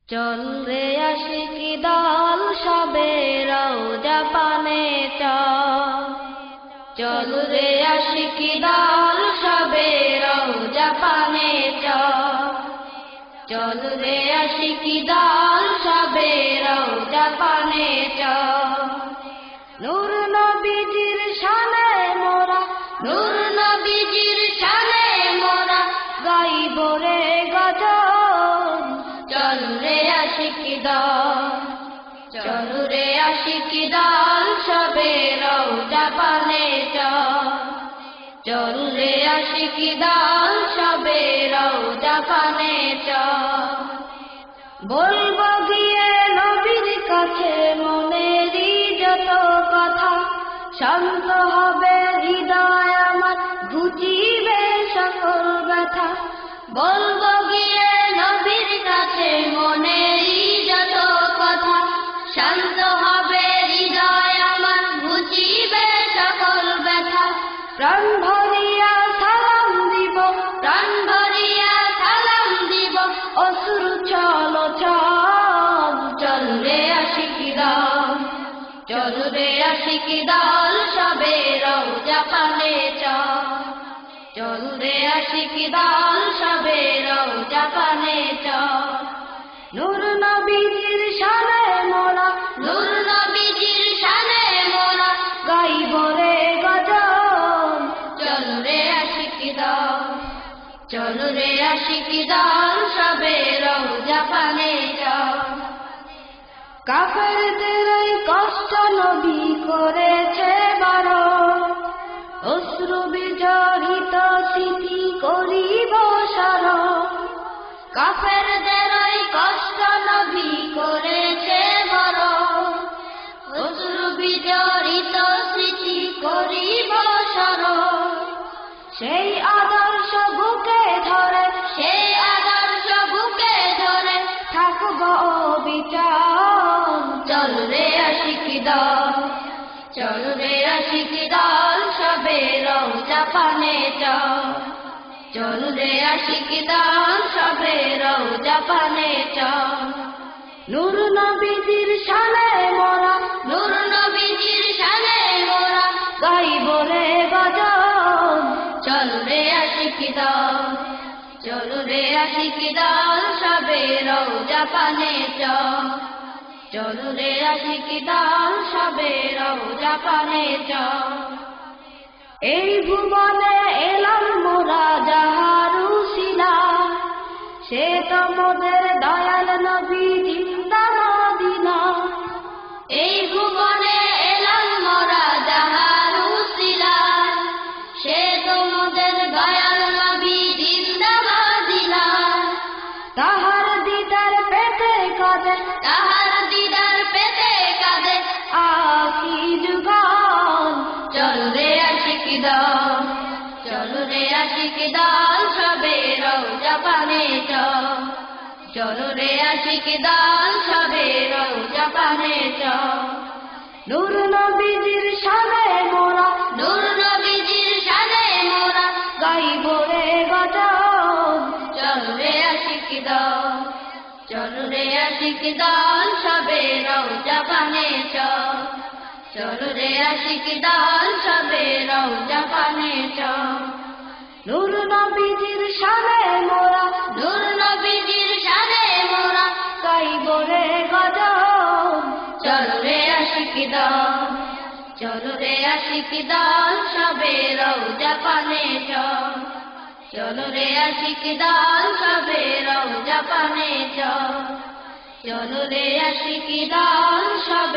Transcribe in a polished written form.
চল রে আশিকি দল সবে রওজা পানে চল রে আশিকি দল সবে রওজা পানে চল রে আশিকি দল সবে রওজা পানে নূর নবীজির শানে মোরা নূর নবীজির শানে মোরা গাইব রে গজল চল রে আশিকি দল চল রে আশিকি দল সবে রওজা পানে চল রে আশিকি দল সবে রওজা পানে বলবো গিয়ে নবীর কাছে মনেরই যত কথা শান্ত হবে হৃদয় আমার ঘুচিবে সকল ব্যথা বলবো গিয়ে নবীর কাছে মনেরই যত কথা শান্ত হবে হৃদয় আমার ঘুচিবে সকল ব্যথা প্রাণ ভরিয়া সালাম দিব প্রাণ ভরিয়া সালাম দিব অশ্রু চল চল রে আশিকি দল চল রে আশিকি দল সবে রওজা পানে চল রে আশিকি দল সবে রওজা পানে নূর নবীজির শানে মোরা নূর নবীজির শানে মোরা গাইব রে গজল চল রে আশিকি দল চল রে আশিকি দল সবে রওজা পানে কাফেরদের এই কষ্ট নবী করেছে বড় অশ্রু বিজড়িত স্মৃতি করিব স্মরণ কাফেরদের এই কষ্ট নবী করেছে বড় অশ্রু বিজড়িত স্মৃতি করিব স্মরণ সেই আদর্শ বুকে ধরে সেই আদর্শ বুকে ধরে থাকব বিচার চল রে আশিকি দল চল রে আশিকি দল সবে রওজা পানে চল রে আশিকি দল সবে রওজা পানে নূর নবীজির শানে মোরা নূর নবীজির শানে মোরা গাইব রে গজল চল রে আশিকি দল চল রে আশিকি দল সবে রওজা পানে চল রে আশিকি দল সবে রওজা পানে এই ভুবনে এলাম মোরা যাহার উসিলা সে তো মোদের দয়াল নবী জিন্দা মদিনা এই ভুবনে এলাম মোরা যাহার উসিলা সে তো মোদের দয়াল নবী জিন্দা মদিনা তাহার দিদার পেতে কাঁদে তাহার দিদার পেতে কাঁদে আখি যুগল চল রে আশিকি দল চল রে আশিকি দল সবে রওজা পানে চল রে আশিকি দল সবে রওজা পানে নূর নবীজির শানে মোরা নূর নবীজির শানে মোরা গাইব রে গজল চল রে আশিকি দল চল রে আশিকি দল সবে রওজা পানে চল রে আশিকি দল সবে রওজা পানে নূর নবীজির শানে মোরা নূর নবীজির শানে মোরা গাইব রে গজল চল রে আশিকি দল চল রে আশিকি দল সবে রওজা পানে চল রে আশিকি দল সবে রওজা পানে চল রে আশিকি দল সবে